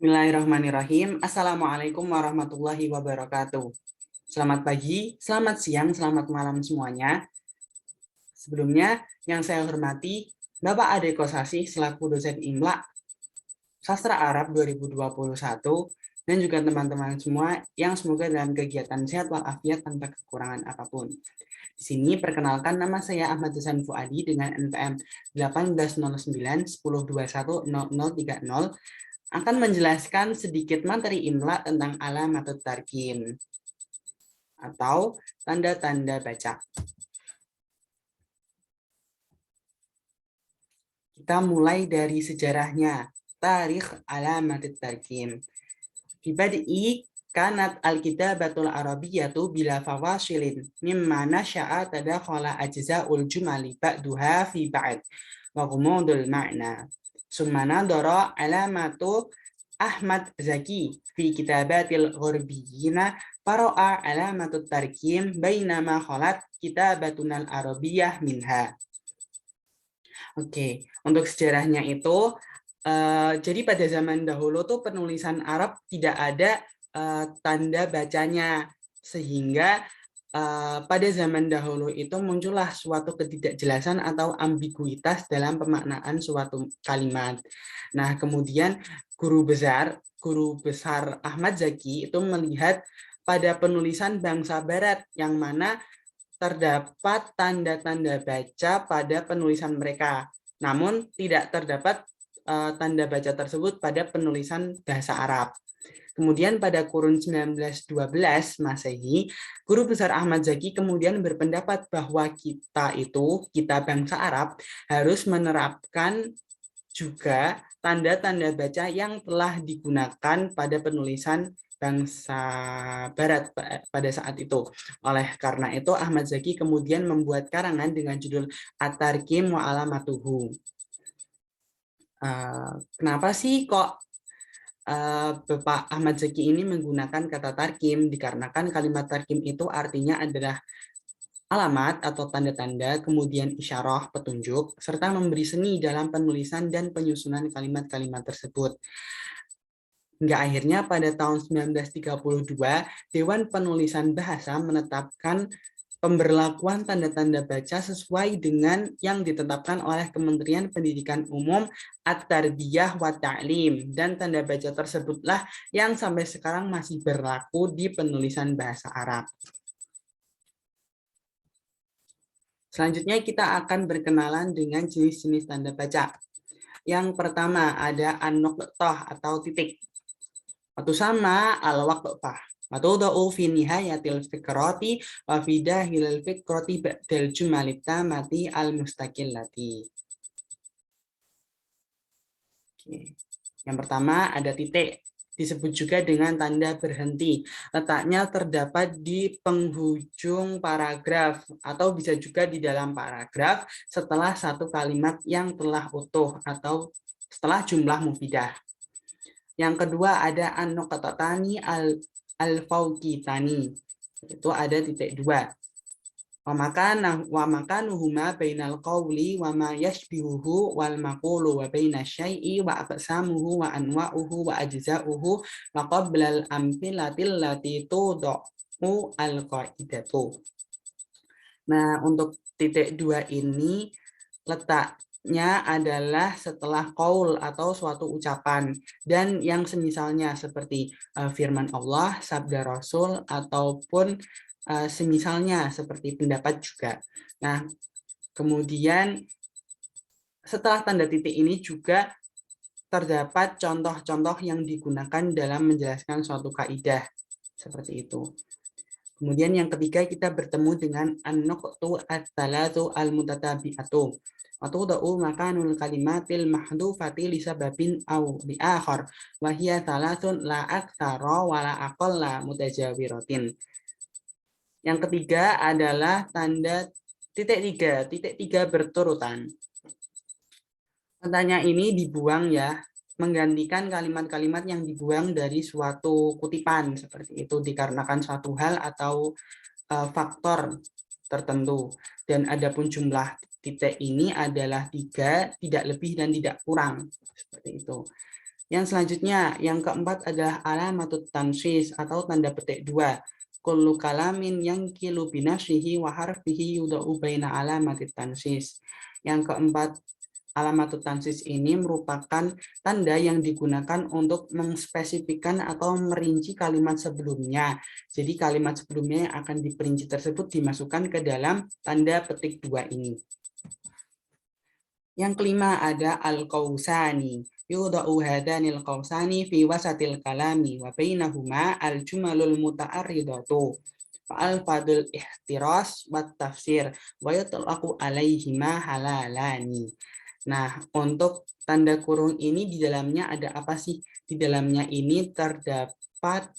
Bismillahirrahmanirrahim. Assalamualaikum warahmatullahi wabarakatuh. Selamat pagi, selamat siang, selamat malam semuanya. Sebelumnya, yang saya hormati Bapak Ade Kosasih selaku dosen Imla Sastra Arab 2021 dan juga teman-teman semua yang semoga dalam kegiatan sehat walafiat tanpa kekurangan apapun. Di sini perkenalkan, nama saya Ahmad Hasan Fuadi dengan NPM 180910210030 akan menjelaskan sedikit materi imla tentang alamatut tarkim atau tanda-tanda baca. Kita mulai dari sejarahnya, tarikh alamatut tarkim. Bibad'i kanat al-kitabatul arabiyyatu bila fawasilin mimma nasya'a tadakhala ajza'ul jumali ba'duha fi ba'd wa ghumudul ma'na. Summa nadara alamatu Ahmad Zaki fi kitabatil ghurbiyina faro'a alamatut tarkim bainama khalat kitabatunal arabiyyah minha. Oke, untuk sejarahnya itu, jadi pada zaman dahulu tuh penulisan Arab tidak ada tanda bacanya, sehingga pada zaman dahulu itu muncullah suatu ketidakjelasan atau ambiguitas dalam pemaknaan suatu kalimat. Nah, kemudian guru besar Ahmad Zaki itu melihat pada penulisan bangsa Barat yang mana terdapat tanda-tanda baca pada penulisan mereka, namun tidak terdapat tanda baca tersebut pada penulisan bahasa Arab. Kemudian pada kurun 1912 Masehi, guru besar Ahmad Zaki kemudian berpendapat bahwa kita bangsa Arab harus menerapkan juga tanda-tanda baca yang telah digunakan pada penulisan bangsa Barat pada saat itu. Oleh karena itu, Ahmad Zaki kemudian membuat karangan dengan judul At-Tarkim wa Alamatuhu. Kenapa sih kok Bapak Ahmad Zaki ini menggunakan kata tarkim? Dikarenakan kalimat tarkim itu artinya adalah alamat atau tanda-tanda, kemudian isyarah, petunjuk, serta memberi seni dalam penulisan dan penyusunan kalimat-kalimat tersebut. Hingga akhirnya pada tahun 1932, Dewan Penulisan Bahasa menetapkan pemberlakuan tanda-tanda baca sesuai dengan yang ditetapkan oleh Kementerian Pendidikan Umum At-Tarbiyah wa Ta'lim, dan tanda baca tersebutlah yang sampai sekarang masih berlaku di penulisan bahasa Arab. Selanjutnya kita akan berkenalan dengan jenis-jenis tanda baca. Yang pertama ada an-nuqtah atau titik. Atau sama al-waqfah. Matudau fi nihayatil fikrati wa fi dahilil fikrati ba'dal jumalit tamati al-mustaqillati. Yang pertama ada titik, disebut juga dengan tanda berhenti. Letaknya terdapat di penghujung paragraf atau bisa juga di dalam paragraf setelah satu kalimat yang telah utuh atau setelah jumlah mufidah. Yang kedua ada an-nuqtatani al-fawqitani. Itu ada titik dua. Wa makanuhuma bainal qawli wa ma yashbihuhu wal maqulu wa baina syai'i wa aqsamuhu wa anwa'uhu wa ajza'uhu wa qabla al-amthilatil lati tudau al-qaidatu. Nah, untuk titik dua ini letaknya adalah setelah qaul atau suatu ucapan dan yang semisalnya seperti firman Allah, sabda Rasul, ataupun semisalnya seperti pendapat juga. Nah, kemudian setelah tanda titik ini juga terdapat contoh-contoh yang digunakan dalam menjelaskan suatu kaidah seperti itu. Kemudian yang ketiga kita bertemu dengan an-nuqtu ats-tsalatu al-mutatabi'atu. Watudau makanul kalimatil mahdhufati li sababin aw li akhar wa hiya tsalatsun la aktsara wa la aqalla mutajawiratin. Yang ketiga adalah tanda titik tiga berturutan. Tandanya ini dibuang ya, menggantikan kalimat-kalimat yang dibuang dari suatu kutipan seperti itu dikarenakan suatu hal atau faktor tertentu. Dan adapun jumlah titik ini adalah 3, tidak lebih dan tidak kurang seperti itu. Yang selanjutnya, yang keempat adalah alamatut tansis atau tanda petik 2. Kullu kalamin yang kilu binasyihi wa harfihi yudau baina alamatit tansis. Yang keempat, alamatut tansis ini merupakan tanda yang digunakan untuk mengspesifikkan atau merinci kalimat sebelumnya. Jadi kalimat sebelumnya yang akan diperinci tersebut dimasukkan ke dalam tanda petik 2 ini. Yang kelima ada al-qausani. Yudau hadanil qausani fi wasatil kalami wa bainahuma al-jumalul muta'arridatu. Fa'al-fadul ihtiras wa tafsir wa yutlaqu alaihima halalani. Nah, untuk tanda kurung ini di dalamnya ada apa sih? Di dalamnya ini terdapat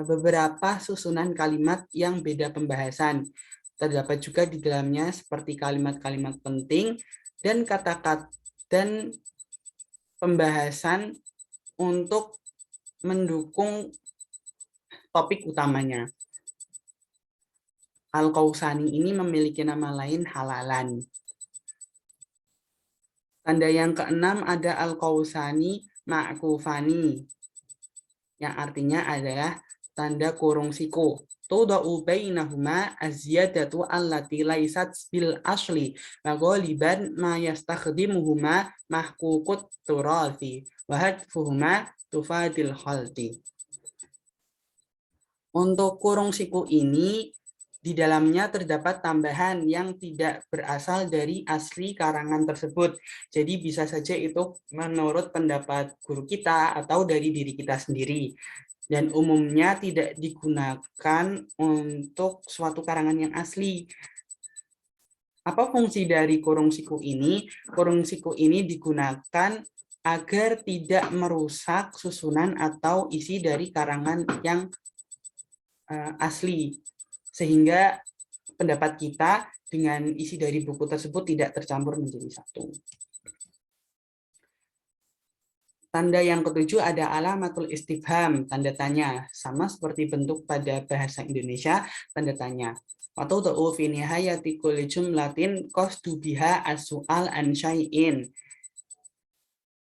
beberapa susunan kalimat yang beda pembahasan. Terdapat juga di dalamnya seperti kalimat-kalimat penting dan kata-kata dan pembahasan untuk mendukung topik utamanya. Al-Qausani ini memiliki nama lain halalan. Tanda yang keenam ada al-qausani ma'kufani, yang artinya adalah tanda kurung siku. Tudau bainahuma az-ziyadatu allati laysat bil asli wa ghaliban ma yastakhdimuhuma mahququt turathi wa hadfuhuma tufadil khalti. Untuk kurung siku ini di dalamnya terdapat tambahan yang tidak berasal dari asli karangan tersebut. Jadi bisa saja itu menurut pendapat guru kita atau dari diri kita sendiri. Dan umumnya tidak digunakan untuk suatu karangan yang asli. Apa fungsi dari kurung siku ini? Kurung siku ini digunakan agar tidak merusak susunan atau isi dari karangan yang asli, sehingga pendapat kita dengan isi dari buku tersebut tidak tercampur menjadi satu. Tanda yang ketujuh ada alamatul istifham, tanda tanya, sama seperti bentuk pada bahasa Indonesia, tanda tanya. Atau ta'u fi nihayati kulli jumlatin qasdu biha as-su'al an syai'in.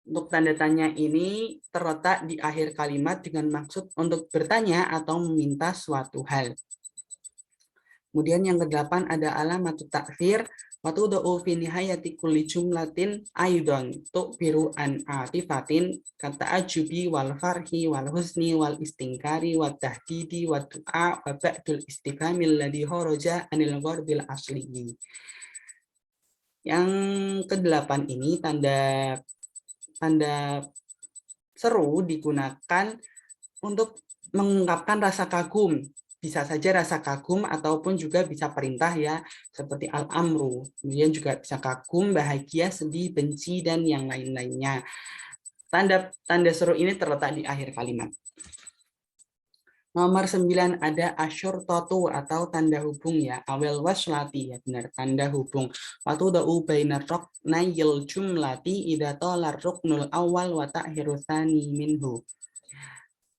Untuk tanda tanya ini terletak di akhir kalimat dengan maksud untuk bertanya atau meminta suatu hal. Kemudian yang ke-8 ada alamatut ta'khir wa tudau fi nihayati kulli jumlatin aidon tu'biru an atifatin kata ajubi wal farhi wal husni wal istingkari wat tahdidi wat du'a wa ba'dul istifhamil ladhi kharaja anil gharbil asli. Yang ke-8 ini tanda seru digunakan untuk mengungkapkan rasa kagum. Bisa saja rasa kagum ataupun juga bisa perintah ya, seperti al-amru. Kemudian juga bisa kagum, bahagia, sedih, benci, dan yang lain-lainnya. Tanda seru ini terletak di akhir kalimat. Nomor 9 ada asyurtatu atau tanda hubung ya, awal waslati ya benar, tanda hubung. Waktu da'u bainar roknayil jumlati idha tolar ruknul awal wa ta'hiru tsani minhu.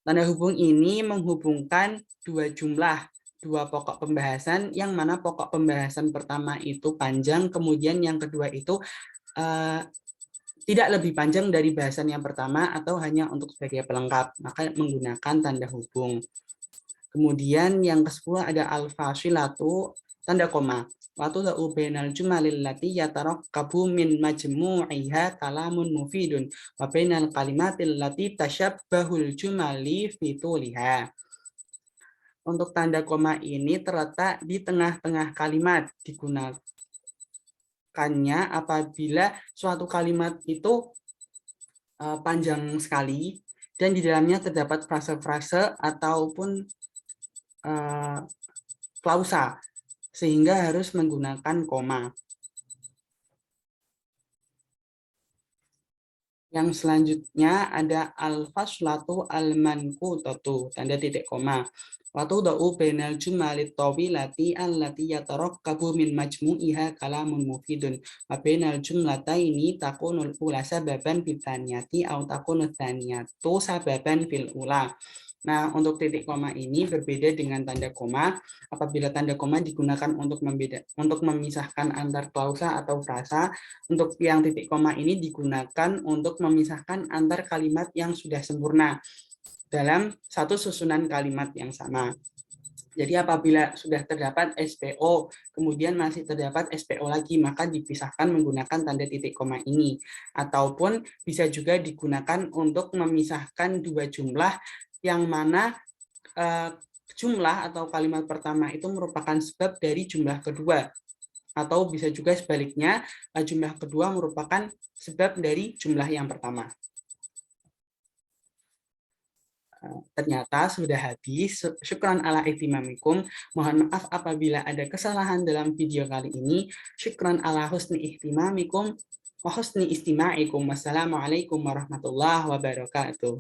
Tanda hubung ini menghubungkan dua jumlah, dua pokok pembahasan, yang mana pokok pembahasan pertama itu panjang, kemudian yang kedua itu tidak lebih panjang dari bahasan yang pertama atau hanya untuk sebagai pelengkap, maka menggunakan tanda hubung. Kemudian yang ke-10 ada al-fasilatu, tanda koma. Waktu da'u bainal jumalil lati yatarakkabu min majmu'iha kalamun mufidun wa bainal kalimatil lati tasyabbahul jumali fituliha. Untuk tanda koma ini terletak di tengah-tengah kalimat, digunakannya apabila suatu kalimat itu panjang sekali dan di dalamnya terdapat frase-frase ataupun klausa, sehingga harus menggunakan koma. Yang selanjutnya ada al-faslatu al-manqutatu, tanda titik koma. Waktu da'u bainal jumalit tawilati allati yatarakkabu min majmu'iha kalamun mufidun wa bainal jumlataini takunul ula sababan fil tsaniyati aw takunul tsaniyatu sababan fil ula. Nah, untuk titik koma ini berbeda dengan tanda koma. Apabila tanda koma digunakan untuk memisahkan antar klausa atau frasa, untuk yang titik koma ini digunakan untuk memisahkan antar kalimat yang sudah sempurna dalam satu susunan kalimat yang sama. Jadi apabila sudah terdapat SPO, kemudian masih terdapat SPO lagi, maka dipisahkan menggunakan tanda titik koma ini. Ataupun bisa juga digunakan untuk memisahkan dua jumlah yang mana jumlah atau kalimat pertama itu merupakan sebab dari jumlah kedua. Atau bisa juga sebaliknya, jumlah kedua merupakan sebab dari jumlah yang pertama. Ternyata sudah habis. Syukran ala ihtimamikum. Mohon maaf apabila ada kesalahan dalam video kali ini. Syukran ala husni ihtimamikum wa husni istima'ikum. Wassalamualaikum warahmatullahi wabarakatuh.